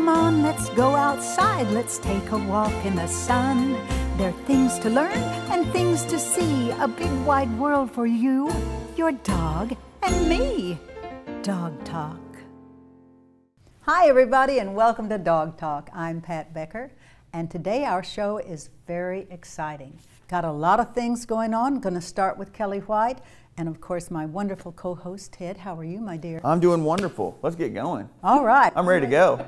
Come on, let's go outside. Let's take a walk in the sun. There are things to learn and things to see. A big wide world for you, your dog, and me. Dog Talk. Hi everybody and welcome to Dog Talk. I'm Pat Becker and today our show is very exciting. Got a lot of things going on. Going to start with Kelly White and of course my wonderful co-host Ted. How are you, my dear? I'm doing wonderful. Let's get going. All right. I'm ready to go.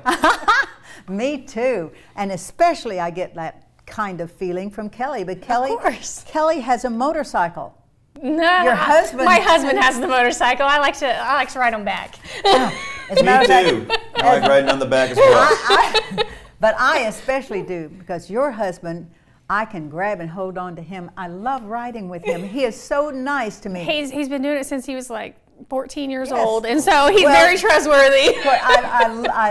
Me too. And especially I get that kind of feeling from Kelly. But Kelly, of course. Kelly has a motorcycle. No, your husband. My husband has the motorcycle. I like to ride on back. Me too. I like riding on the back as well. But I especially do because your husband, I can grab and hold on to him. I love riding with him. He is so nice to me. He's been doing it since he was like 14 years old, and so he's very trustworthy. I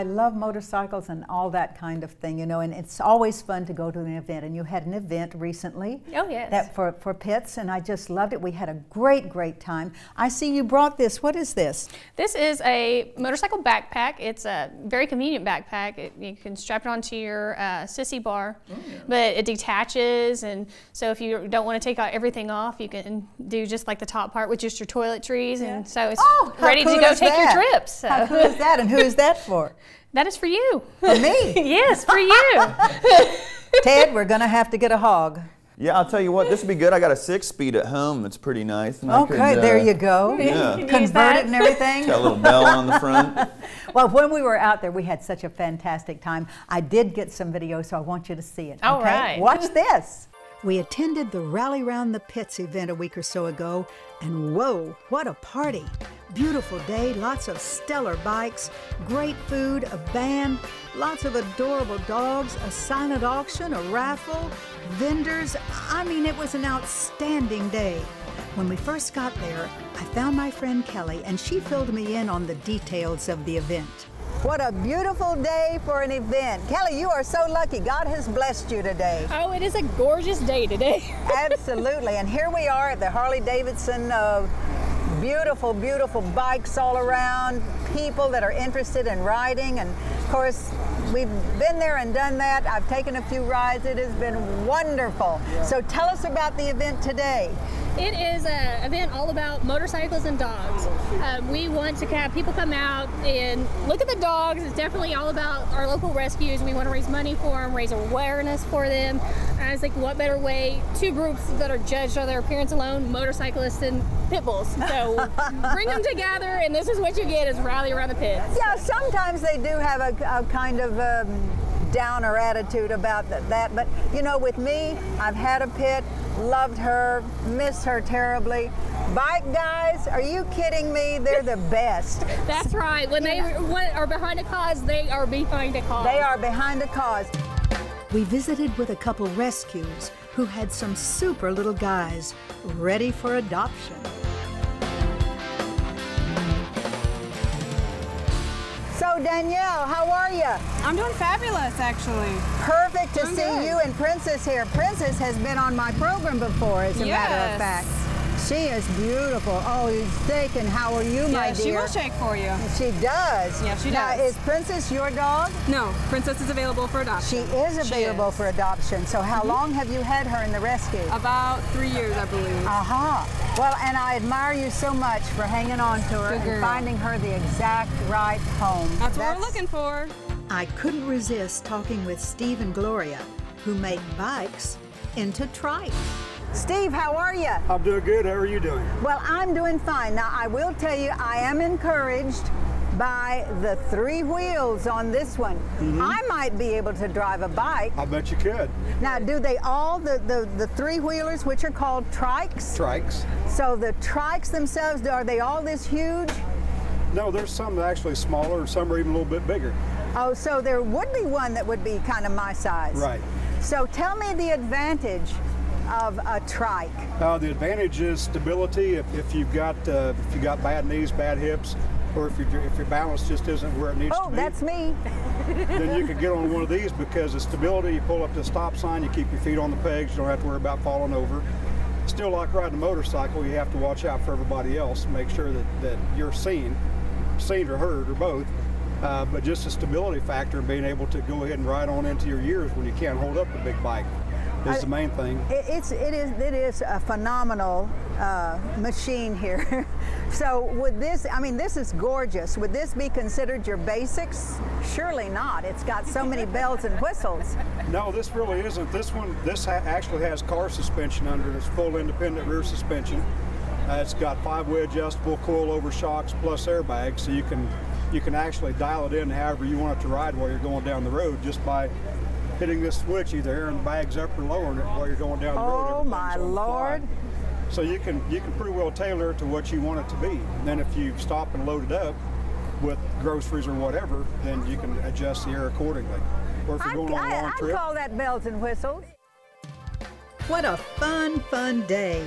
love motorcycles and all that kind of thing, you know, and it's always fun to go to an event. And you had an event recently. Oh, yes. That for pits, and I just loved it. We had a great time. I see you brought this. What is this? This is a motorcycle backpack. It's a very convenient backpack. You can strap it onto your sissy bar, but it detaches, and so if you don't want to take everything off, you can do just like the top part with just your toiletries, and so it's ready to go take your trips. So. How cool is that? And who is that for? That is for you. For me? Yes, for you. Ted, we're going to have to get a hog. Yeah, I'll tell you what, this would be good. I got a 6-speed at home that's pretty nice. And okay, there you go. Yeah. Convert it and everything. It's got a little bell on the front. Well, when we were out there, we had such a fantastic time. I did get some video, so I want you to see it. All okay? right. Watch this. We attended the Rally Round the Pits event a week or so ago, and whoa, what a party. Beautiful day, lots of stellar bikes, great food, a band, lots of adorable dogs, a silent auction, a raffle, vendors. I mean, it was an outstanding day. When we first got there, I found my friend Kelly, and she filled me in on the details of the event. What a beautiful day for an event. Kelly, you are so lucky. God has blessed you today. Oh, it is a gorgeous day today. Absolutely. And here we are at the Harley-Davidson beautiful bikes all around, people that are interested in riding. And of course, we've been there and done that. I've taken a few rides. It has been wonderful. Yeah. So tell us about the event today. It is an event all about motorcycles and dogs. We want to have people come out and look at the dogs. It's definitely all about our local rescues. We want to raise money for them, raise awareness for them. And I was like, what better way? Two groups that are judged on their appearance alone, motorcyclists and pit bulls. So bring them together, and this is what you get is rally around the pits. Yeah, sometimes they do have a kind of downer attitude about that, but you know, with me, I've had a pit, loved her, miss her terribly. Bike guys, are you kidding me? They're the best. That's right. When they are behind a cause, they are behind a cause. They are behind a cause. We visited with a couple rescues who had some super little guys ready for adoption. So Danielle, how are you? I'm doing fabulous, actually. Perfect to see you and Princess here. Princess has been on my program before, as a matter of fact. She is beautiful. Oh, steak, and how are you, my dear? She will shake for you. She does. Yeah, she does. Now, is Princess your dog? No, Princess is available for adoption. She is available for adoption. So how long have you had her in the rescue? About 3 years, I believe. Well, and I admire you so much for hanging on to her and finding her the exact right home. That's what we're looking for. I couldn't resist talking with Steve and Gloria, who make bikes into trikes. Steve, how are you? I'm doing good. How are you doing? Well, I'm doing fine. Now, I will tell you, I am encouraged by the 3 wheels on this one. I might be able to drive a bike. I bet you could. Now, do they all, the 3-wheelers, which are called trikes? Trikes. So the trikes themselves, are they all this huge? No, there's some actually smaller, some are even a little bit bigger. Oh, so there would be one that would be kind of my size. Right. So tell me the advantage of a trike. The advantage is stability. If you've got bad knees, bad hips, or if your balance just isn't where it needs to be. Oh, that's me. Then you can get on one of these because the stability, you pull up the stop sign, you keep your feet on the pegs, you don't have to worry about falling over. Still, like riding a motorcycle, you have to watch out for everybody else, make sure that you're seen or heard or both. But just the stability factor of being able to go ahead and ride on into your years when you can't hold up a big bike is the main thing. It is a phenomenal machine here. So would this, I mean, this is gorgeous. Would this be considered your basics? Surely not. It's got so many bells and whistles. No, this really isn't. This actually has car suspension under it. It's full independent rear suspension. It's got 5-way adjustable coil-over shocks plus airbags, so you can actually dial it in however you want it to ride while you're going down the road just by hitting this switch either here and bags up or lowering it while you're going down the road. Oh my Lord. So you can pretty well tailor it to what you want it to be. And then if you stop and load it up with groceries or whatever, then you can adjust the air accordingly. Or if you're going on a long trip. I'd call that bells and whistles. What a fun day.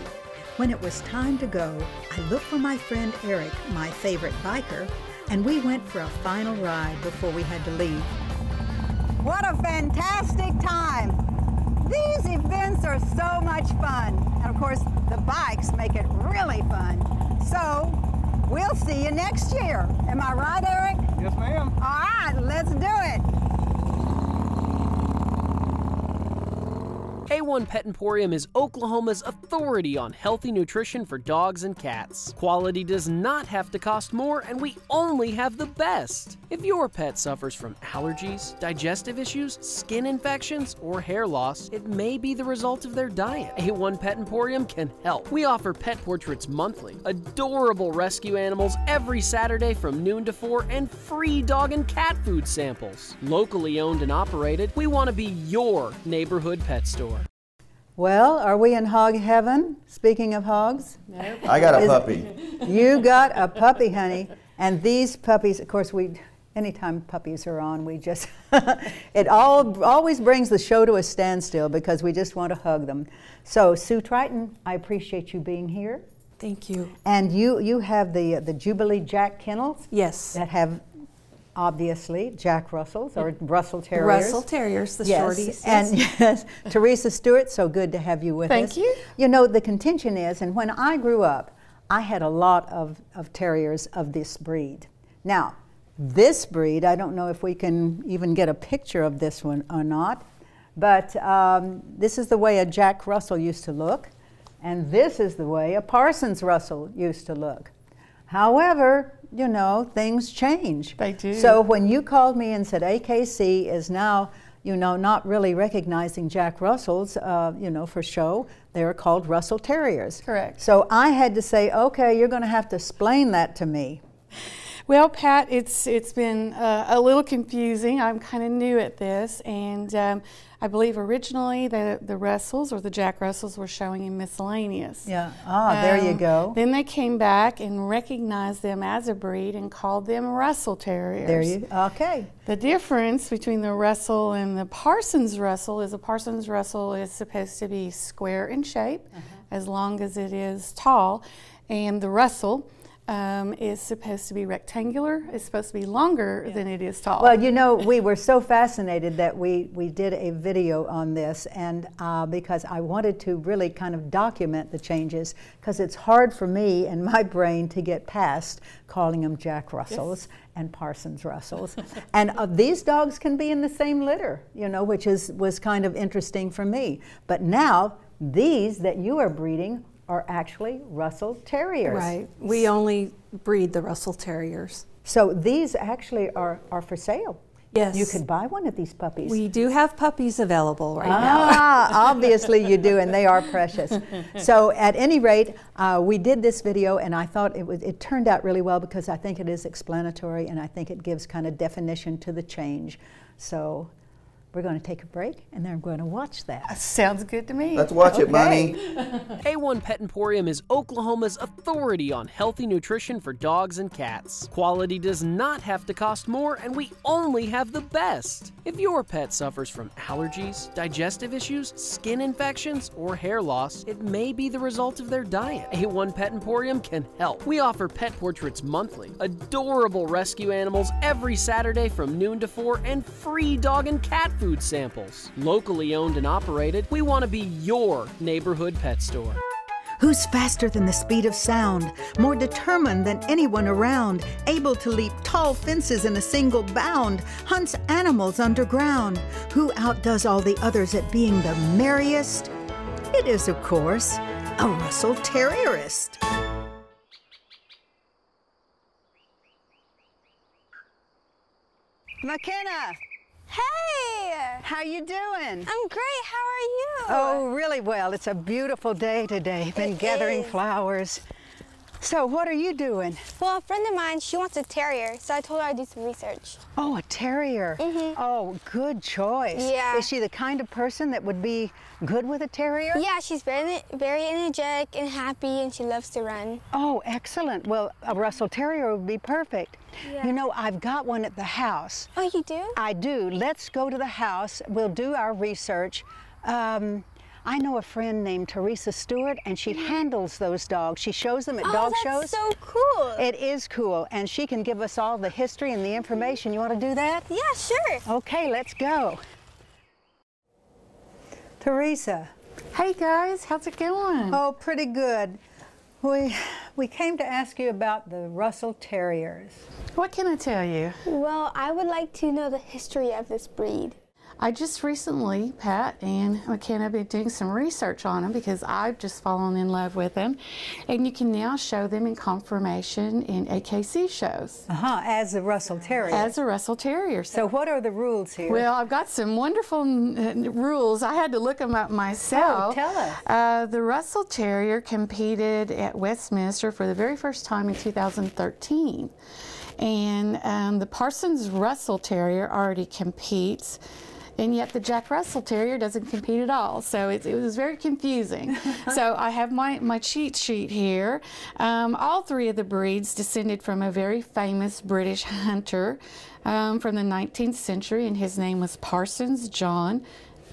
When it was time to go, I looked for my friend Eric, my favorite biker, and we went for a final ride before we had to leave. What a fantastic time! These events are so much fun. And of course, the bikes make it really fun. So, we'll see you next year. Am I right, Eric? Yes, ma'am. All right, let's do it. A1 Pet Emporium is Oklahoma's authority on healthy nutrition for dogs and cats. Quality does not have to cost more, and we only have the best. If your pet suffers from allergies, digestive issues, skin infections, or hair loss, it may be the result of their diet. A1 Pet Emporium can help. We offer pet portraits monthly, adorable rescue animals every Saturday from noon to 4, and free dog and cat food samples. Locally owned and operated, we want to be your neighborhood pet store. Well, are we in hog heaven? Speaking of hogs? No. I got a puppy. You got a puppy, honey. And these puppies, of course, anytime puppies are on, we just, it always brings the show to a standstill because we just want to hug them. So, Sue Triton, I appreciate you being here. Thank you. And you have the Jubilee Jack kennels? Yes. That have, obviously, Jack Russells or Russell Terriers. Russell Terriers, the shorties. And yes, Teresa Stewart, so good to have you with us. Thank you. You know, the contention is, and when I grew up, I had a lot of terriers of this breed. Now, this breed, I don't know if we can even get a picture of this one or not, but this is the way a Jack Russell used to look, and this is the way a Parsons Russell used to look. However, you know, things change. They do. So when you called me and said AKC is now, you know, not really recognizing Jack Russells, you know, for show, they're called Russell Terriers. Correct. So I had to say, okay, you're going to have to explain that to me. Well, Pat, it's been a little confusing. I'm kind of new at this, and I believe originally the Russells or the Jack Russells were showing in miscellaneous. Yeah. Ah, there you go. Then they came back and recognized them as a breed and called them Russell Terriers. There you. Okay. The difference between the Russell and the Parsons Russell is a Parsons Russell is supposed to be square in shape, as long as it is tall, and the Russell is supposed to be rectangular. It's supposed to be longer than it is tall. Well, you know, we were so fascinated that we did a video on this, and because I wanted to really kind of document the changes, because it's hard for me and my brain to get past calling them Jack Russells and Parsons Russells. And these dogs can be in the same litter, you know, which was kind of interesting for me. But now, these that you are breeding are actually Russell Terriers. Right. We only breed the Russell Terriers. So these actually are for sale. Yes. You could buy one of these puppies. We do have puppies available right now. Obviously you do, and they are precious. So at any rate, we did this video, and I thought it turned out really well because I think it is explanatory, and I think it gives kind of definition to the change. So we're going to take a break, and then we're going to watch that. Sounds good to me. Let's watch it, Money. A1 Pet Emporium is Oklahoma's authority on healthy nutrition for dogs and cats. Quality does not have to cost more, and we only have the best. If your pet suffers from allergies, digestive issues, skin infections, or hair loss, it may be the result of their diet. A1 Pet Emporium can help. We offer pet portraits monthly, adorable rescue animals every Saturday from noon to 4, and free dog and cat food samples. Locally owned and operated, we want to be your neighborhood pet store. Who's faster than the speed of sound, more determined than anyone around, able to leap tall fences in a single bound, hunts animals underground? Who outdoes all the others at being the merriest? It is, of course, a Russell Terrierist. McKenna! Hey! How you doing? I'm great. How are you? Oh, really well. It's a beautiful day today. Been gathering flowers. So what are you doing? Well, a friend of mine, she wants a terrier, so I told her I'd do some research. Oh, a terrier. Oh, good choice. Yeah. Is she the kind of person that would be good with a terrier? Yeah, she's very energetic and happy, and she loves to run. Oh, excellent. Well, a Russell Terrier would be perfect. Yeah. You know, I've got one at the house. Oh, you do? I do. Let's go to the house. We'll do our research. I know a friend named Teresa Stewart, and she handles those dogs. She shows them at dog shows. That's so cool. It is cool, and she can give us all the history and the information. You want to do that? Yeah, sure. Okay, let's go. Teresa. Hey guys, how's it going? Oh, pretty good. We came to ask you about the Russell Terriers. What can I tell you? Well, I would like to know the history of this breed. I just recently, Pat and McKenna, have been doing some research on them because I've just fallen in love with them. And you can now show them in conformation in AKC shows. As a Russell Terrier. As a Russell Terrier. So what are the rules here? Well, I've got some wonderful rules. I had to look them up myself. Oh, tell us. The Russell Terrier competed at Westminster for the very first time in 2013. And the Parsons Russell Terrier already competes. And yet the Jack Russell Terrier doesn't compete at all. So it was very confusing. So I have my cheat sheet here. All three of the breeds descended from a very famous British hunter from the 19th century, and his name was Parsons John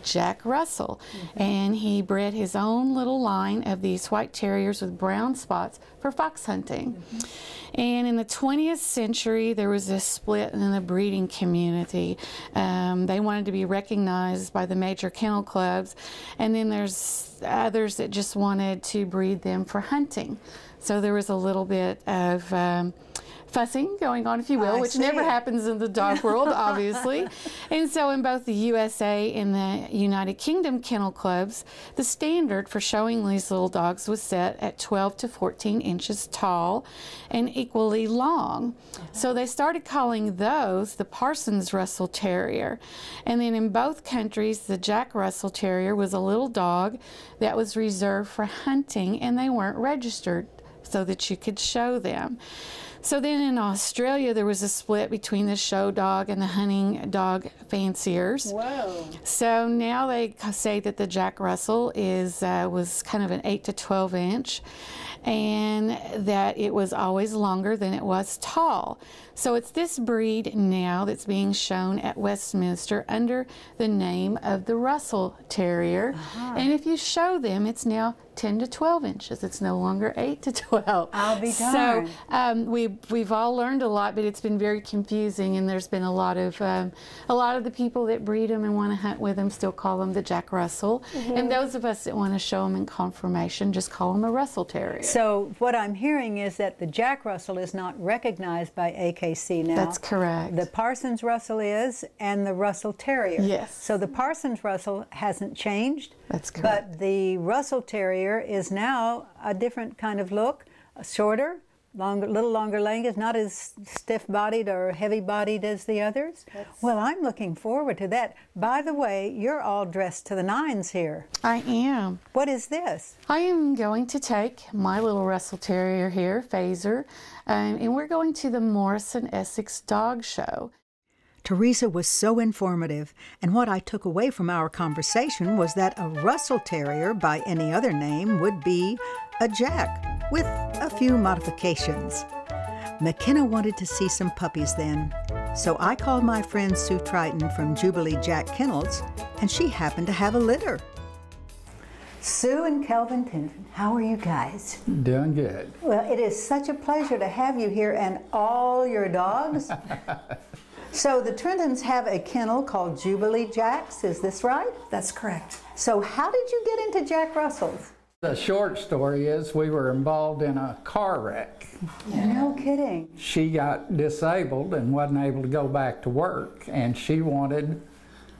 Jack Russell. And he bred his own little line of these white terriers with brown spots for fox hunting. And in the 20th century, there was a split in the breeding community. They wanted to be recognized by the major kennel clubs, and then there's others that just wanted to breed them for hunting. So there was a little bit of fussing going on, if you will, which never happens in the dog world, obviously. And so in both the USA and the United Kingdom kennel clubs, the standard for showing these little dogs was set at 12 to 14 inches tall and equally long. So they started calling those the Parsons Russell Terrier. And then in both countries, the Jack Russell Terrier was a little dog that was reserved for hunting, and they weren't registered so that you could show them. So then in Australia, there was a split between the show dog and the hunting dog fanciers. Whoa. So now they say that the Jack Russell was kind of an 8 to 12 inch, and that it was always longer than it was tall. So it's this breed now that's being shown at Westminster under the name of the Russell Terrier. And if you show them, it's now 10 to 12 inches. It's no longer 8 to 12. I'll be darned. So we've all learned a lot, but it's been very confusing, and there's been a lot of the people that breed them and want to hunt with them still call them the Jack Russell. And those of us that want to show them in conformation just call them a Russell Terrier. So what I'm hearing is that the Jack Russell is not recognized by AKC now. That's correct. The Parsons Russell is, and the Russell Terrier. Yes. So the Parsons Russell hasn't changed. That's correct. But the Russell Terrier is now a different kind of look, shorter, little longer legs, not as stiff-bodied or heavy-bodied as the others. Well, I'm looking forward to that. By the way, you're all dressed to the nines here. I am. What is this? I am going to take my little Russell Terrier here, Phaser, and we're going to the Morrison Essex Dog Show. Teresa was so informative, and what I took away from our conversation was that a Russell Terrier by any other name would be a Jack, with a few modifications. McKenna wanted to see some puppies then, so I called my friend Sue Triton from Jubilee Jack Kennels, and she happened to have a litter. Sue and Kelvin Tinton, how are you guys? Doing good. Well, it is such a pleasure to have you here and all your dogs. So the Trentons have a kennel called Jubilee Jacks, is this right? That's correct. So how did you get into Jack Russells? The short story is we were involved in a car wreck. No kidding. She got disabled and wasn't able to go back to work, and she wanted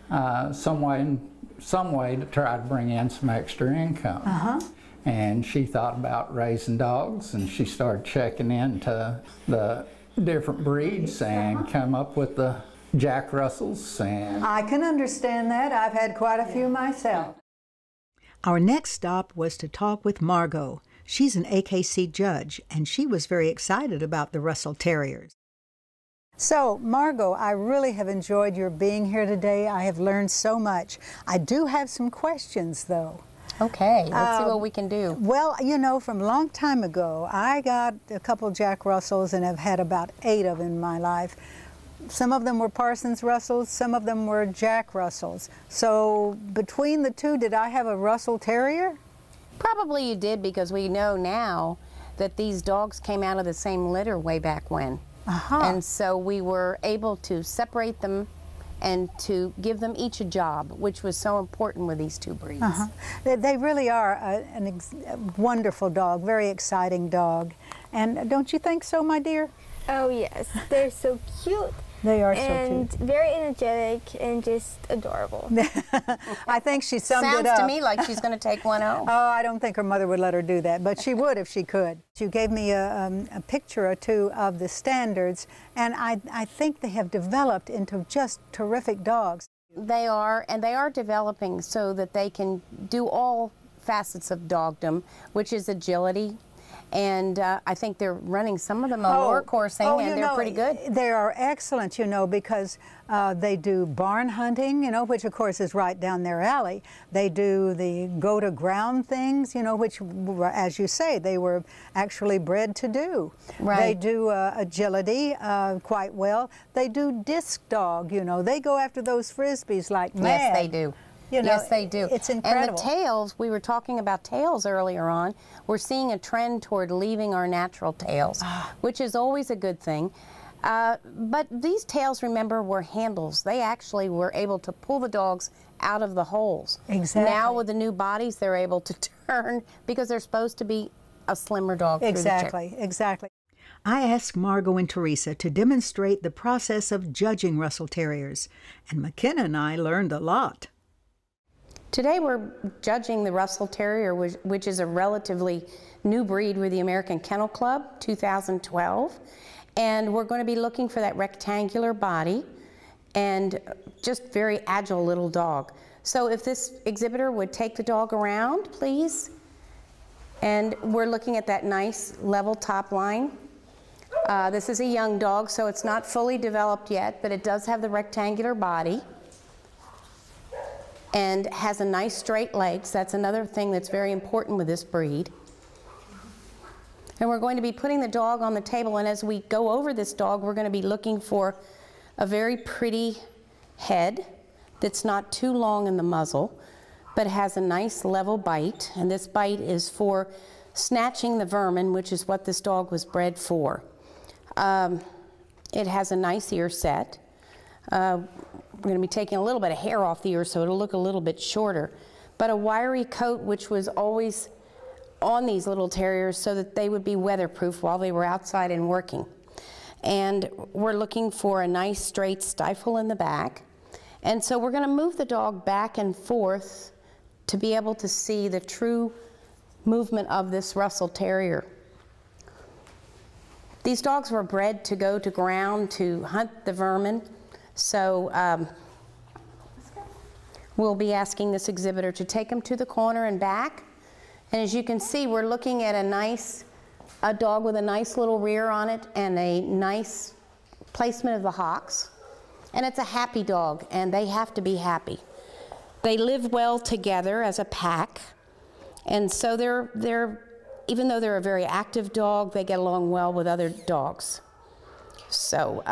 some way to try to bring in some extra income. And she thought about raising dogs, and she started checking into the different breeds and come up with the Jack Russells. And I can understand that. I've had quite a few myself. Our next stop was to talk with Margot. She's an AKC judge, and she was very excited about the Russell Terriers. So, Margot, I really have enjoyed your being here today. I have learned so much. I do have some questions, though. Okay, let's see what we can do. Well, you know, from a long time ago, I got a couple Jack Russells and have had about 8 of them in my life. Some of them were Parsons Russells, some of them were Jack Russells. So between the two, did I have a Russell Terrier? Probably you did, because we know now that these dogs came out of the same litter way back when. And so we were able to separate them and to give them each a job, which was so important with these two breeds. They really are a wonderful dog, very exciting dog. And don't you think so, my dear? Oh yes, they're so cute. They are and so cute. Very energetic and just adorable. I think she summed it up. Sounds to me like she's going to take one home. Oh, I don't think her mother would let her do that, but she would if she could. You gave me a picture or two of the standards, and I think they have developed into just terrific dogs. They are, and they are developing so that they can do all facets of dogdom, which is agility. And I think they're running some of them on work coursing, and they're pretty good. They are excellent, you know, because they do barn hunting, you know, which of course is right down their alley. They do the go-to-ground things, you know, which, as you say, they were actually bred to do. They do agility quite well. They do disc dog, you know. They go after those Frisbees like mad. Yes, they do. You know, yes, they do. It's incredible. And the tails, we were talking about tails earlier on. We're seeing a trend toward leaving our natural tails, which is always a good thing. But these tails, remember, were handles. They actually were able to pull the dogs out of the holes. Exactly. Now with the new bodies, they're able to turn because they're supposed to be a slimmer dog. Exactly, exactly. I asked Margot and Teresa to demonstrate the process of judging Russell Terriers, and McKenna and I learned a lot. Today we're judging the Russell Terrier, which is a relatively new breed with the American Kennel Club, 2012. And we're going to be looking for that rectangular body and just very agile little dog. So if this exhibitor would take the dog around, please. And we're looking at that nice level top line. This is a young dog, so it's not fully developed yet, but it does have the rectangular body and has a nice straight legs. That's another thing that's very important with this breed. And we're going to be putting the dog on the table, and as we go over this dog, we're going to be looking for a very pretty head that's not too long in the muzzle, but has a nice level bite, and this bite is for snatching the vermin, which is what this dog was bred for. It has a nice ear set. We're going to be taking a little bit of hair off the ear so it'll look a little bit shorter, but a wiry coat, which was always on these little terriers so that they would be weatherproof while they were outside and working. And we're looking for a nice straight stifle in the back. And so we're going to move the dog back and forth to be able to see the true movement of this Russell Terrier. These dogs were bred to go to ground to hunt the vermin. So we'll be asking this exhibitor to take them to the corner and back. And as you can see, we're looking at a dog with a nice little rear on it and a nice placement of the hocks. And it's a happy dog, and they have to be happy. They live well together as a pack. And so even though they're a very active dog, they get along well with other dogs. So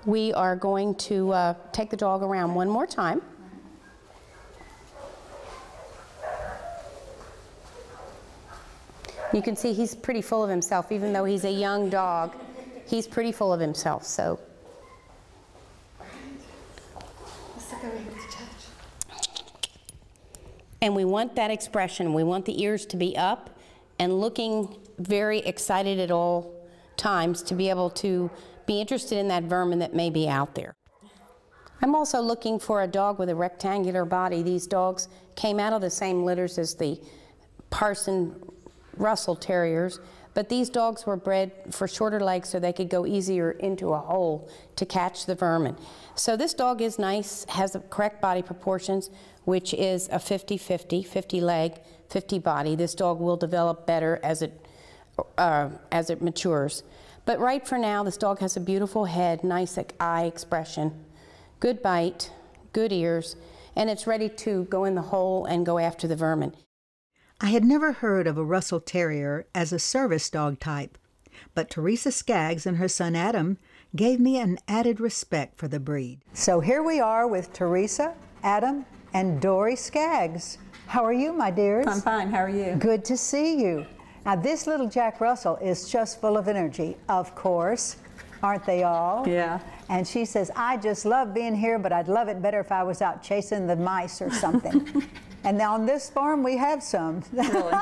we are going to take the dog around one more time. You can see he's pretty full of himself. Even though he's a young dog, he's pretty full of himself. So And we want that expression. We want the ears to be up and looking very excited at all times to be able to be interested in that vermin that may be out there. I'm also looking for a dog with a rectangular body. These dogs came out of the same litters as the Russell Terriers, but these dogs were bred for shorter legs so they could go easier into a hole to catch the vermin. So this dog is nice, has the correct body proportions, which is a 50-50, 50 leg, 50 body. This dog will develop better as it matures. But right for now, this dog has a beautiful head, nice eye expression, good bite, good ears, and it's ready to go in the hole and go after the vermin. I had never heard of a Russell Terrier as a service dog type, but Teresa Skaggs and her son Adam gave me an added respect for the breed. So here we are with Teresa, Adam, and Dory Skaggs. How are you, my dears? I'm fine. How are you? Good to see you. Now, this little Jack Russell is just full of energy, of course. Aren't they all? Yeah. And she says, I just love being here, but I'd love it better if I was out chasing the mice or something. And now on this farm, we have some. Really?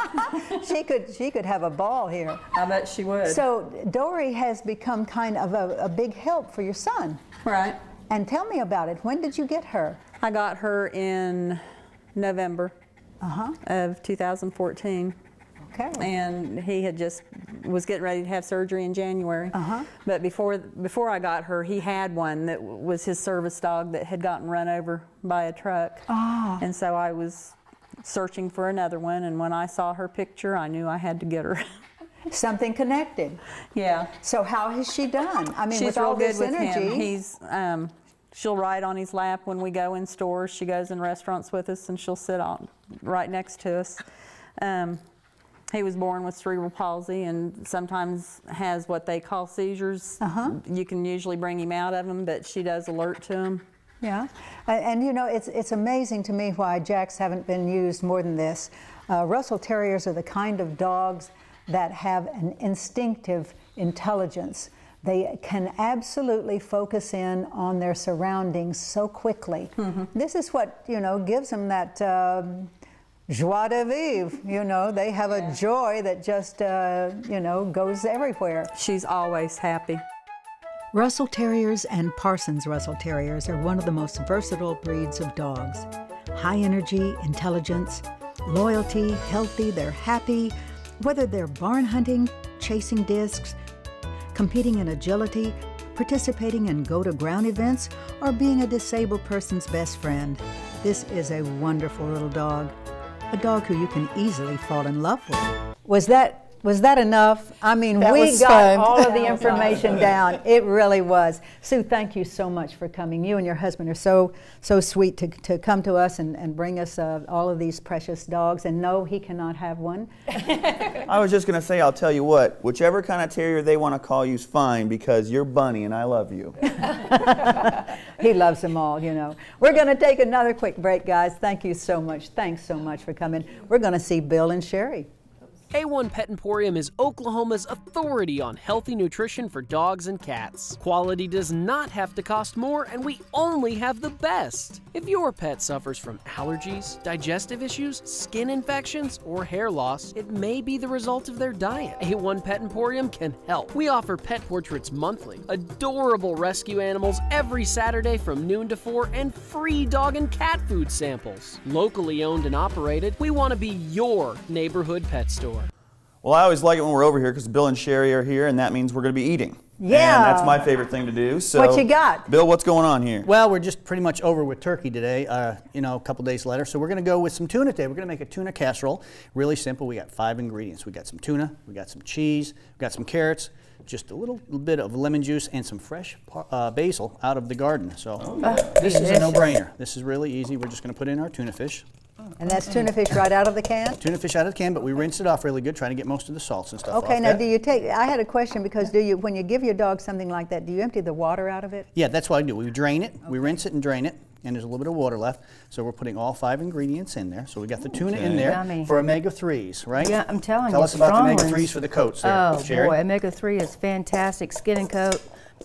she could have a ball here. I bet she would. So Dory has become kind of a big help for your son. Right. And tell me about it. When did you get her? I got her in November of 2014. Okay. And he had just was getting ready to have surgery in January. But before I got her, he had one that was his service dog that had gotten run over by a truck. And so I was searching for another one, and when I saw her picture, I knew I had to get her. Something connected. Yeah. So how has she done? I mean, she's with real all good this with energy. him. He's she'll ride on his lap when we go in stores. She goes in restaurants with us, and she'll sit on right next to us. He was born with cerebral palsy and sometimes has what they call seizures. You can usually bring him out of them, but she does alert to him. Yeah, and you know, it's amazing to me why Jacks haven't been used more than this. Russell Terriers are the kind of dogs that have an instinctive intelligence. They can absolutely focus in on their surroundings so quickly. This is what, you know, gives them that joie de vivre, you know. They have a joy that just, you know, goes everywhere. She's always happy. Russell Terriers and Parsons Russell Terriers are one of the most versatile breeds of dogs. High energy, intelligence, loyalty, healthy, they're happy, whether they're barn hunting, chasing discs, competing in agility, participating in go-to-ground events, or being a disabled person's best friend. This is a wonderful little dog. A dog who you can easily fall in love with. Was that enough? I mean, we got all of the information down. It really was. Sue, thank you so much for coming. You and your husband are so sweet to come to us and bring us all of these precious dogs. And no, he cannot have one. I was just going to say, I'll tell you what, whichever kind of terrier they want to call you is fine, because you're Bunny and I love you. He loves them all, you know. We're going to take another quick break, guys. Thank you so much. Thanks so much for coming. We're going to see Bill and Sherri. A1 Pet Emporium is Oklahoma's authority on healthy nutrition for dogs and cats. Quality does not have to cost more, and we only have the best. If your pet suffers from allergies, digestive issues, skin infections, or hair loss, it may be the result of their diet. A1 Pet Emporium can help. We offer pet portraits monthly, adorable rescue animals every Saturday from noon to 4, and free dog and cat food samples. Locally owned and operated, we want to be your neighborhood pet store. Well, I always like it when we're over here because Bill and Sherri are here, and that means we're going to be eating. Yeah. And that's my favorite thing to do. So, what you got? Bill, what's going on here? Well, we're just pretty much over with turkey today, you know, a couple days later. So we're going to go with some tuna today. We're going to make a tuna casserole. Really simple. We got 5 ingredients. We got some tuna, we got some cheese, we got some carrots, just a little bit of lemon juice, and some fresh basil out of the garden. So this is a no-brainer. This is really easy. We're just going to put in our tuna fish. And that's tuna fish right out of the can? Tuna fish out of the can, but we rinse it off really good, trying to get most of the salts and stuff off. Okay, now do you take, I had a question, because when you give your dog something like that, do you empty the water out of it? Yeah, that's what I do. We drain it, we rinse it and drain it, and there's a little bit of water left. So we're putting all 5 ingredients in there. So we got the tuna in there for omega-3s, right? Yeah, I'm telling you. Tell us about the omega-3s for the coats there, Sherri. Boy, omega-3 is fantastic. Skin and coat.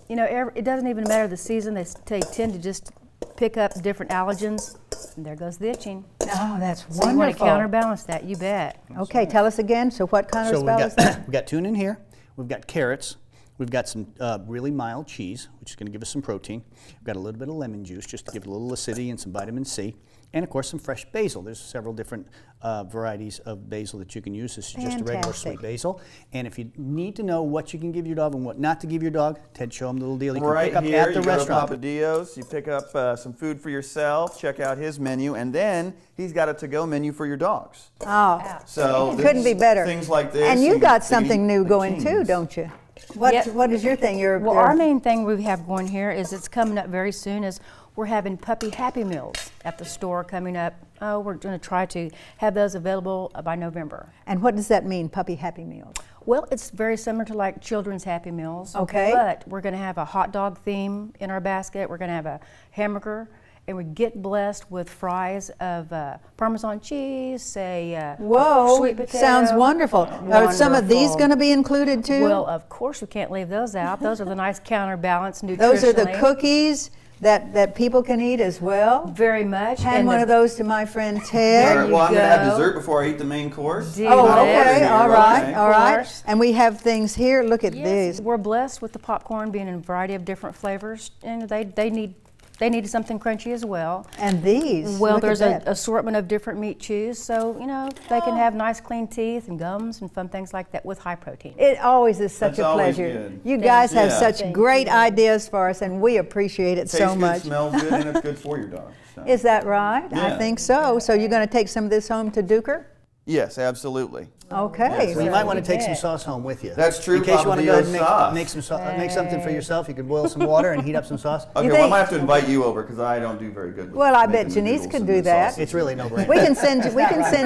You know, it doesn't even matter the season. They tend to just pick up different allergens. And there goes the itching. Oh, that's So you want to counterbalance that, you bet. Okay, tell us again. So what kind of So we've got tuna in here. We've got carrots. We've got some really mild cheese, which is going to give us some protein. We've got a little bit of lemon juice just to give it a little acidity and some vitamin C. And of course some fresh basil. There's several different varieties of basil that you can use. This is just a regular sweet basil. And if you need to know what you can give your dog and what not to give your dog, Ted, show them the little deal you can pick up at the restaurant. Go to Papadios, you pick up some food for yourself, check out his menu, and then he's got a to-go menu for your dogs. Oh, so it couldn't be better. Things like this. And you got something new going too, don't you? What is your thing? Well, our main thing we have going here is it's coming up very soon is we're having puppy Happy Meals at the store coming up. Oh, we're going to try to have those available by November. And what does that mean, puppy Happy Meals? Well, it's very similar to like children's Happy Meals. Okay. But we're going to have a hot dog theme in our basket. We're going to have a hamburger. And we get blessed with fries of Parmesan cheese, say whoa, sweet potato. Sounds wonderful. Are some of these going to be included too? Well, of course we can't leave those out. Those are the nice counterbalance nutritionally. Those are the cookies that people can eat as well? Very much. Hand one of those to my friend Ted. All right, well, I'm going to have dessert before I eat the main course. Oh, okay, all right, all right. And we have things here, look at these. We're blessed with the popcorn being in a variety of different flavors, and they needed something crunchy as well. And these? Well, there's an assortment of different meat chews, so, you know, they can have nice clean teeth and gums and fun things like that with high protein. It always is such a pleasure. You guys have such great ideas for us, and we appreciate it so much. Tastes good, smells good, and it's good for your dog. So. Is that right? Yeah. I think so. So you're going to take some of this home to Duker? Yes, absolutely. Okay. Yes, well, you might want to take some sauce home with you. That's true. In case you want to go ahead and make something for yourself, you can boil some water and heat up some sauce. Okay, well, I might have to invite you over because I don't do very good with Well, I bet Janice could do that. It's really no brainer. We can send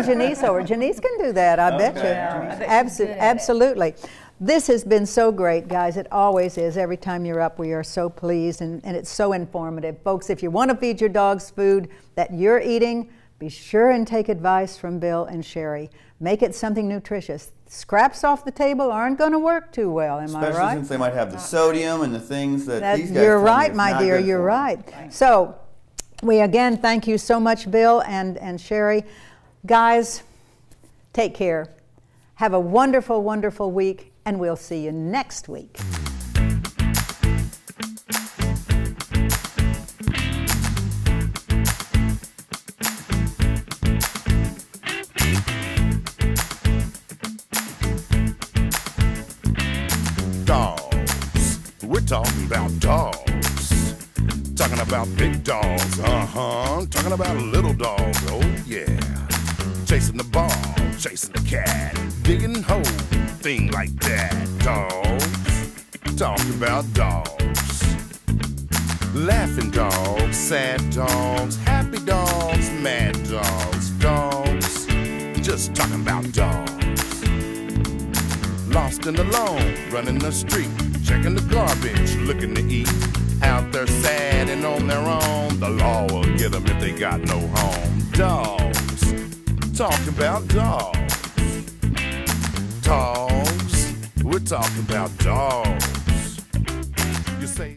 Janice over. Janice can do that, I bet you. Absolutely. This has been so great, guys. It always is. Every time you're up, we are so pleased, and it's so informative. Folks, if you want to feed your dogs food that you're eating, be sure and take advice from Bill and Sherri. Make it something nutritious. Scraps off the table aren't going to work too well, am I right? Especially since they might have the sodium and the things that these guys You're right, my dear, you're right. So, we again thank you so much, Bill and Sherri. Guys, take care. Have a wonderful, wonderful week, and we'll see you next week. We're talking about dogs. Talking about big dogs, talking about little dogs, oh yeah. Chasing the ball, chasing the cat, digging holes, thing like that. Dogs, talking about dogs. Laughing dogs, sad dogs, happy dogs, mad dogs. Dogs, just talking about dogs. Lost and alone, running the street, checking the garbage, looking to eat. Out there sad and on their own, the law will get them if they got no home. Dogs, talking about dogs. Dogs, we're talking about dogs. You say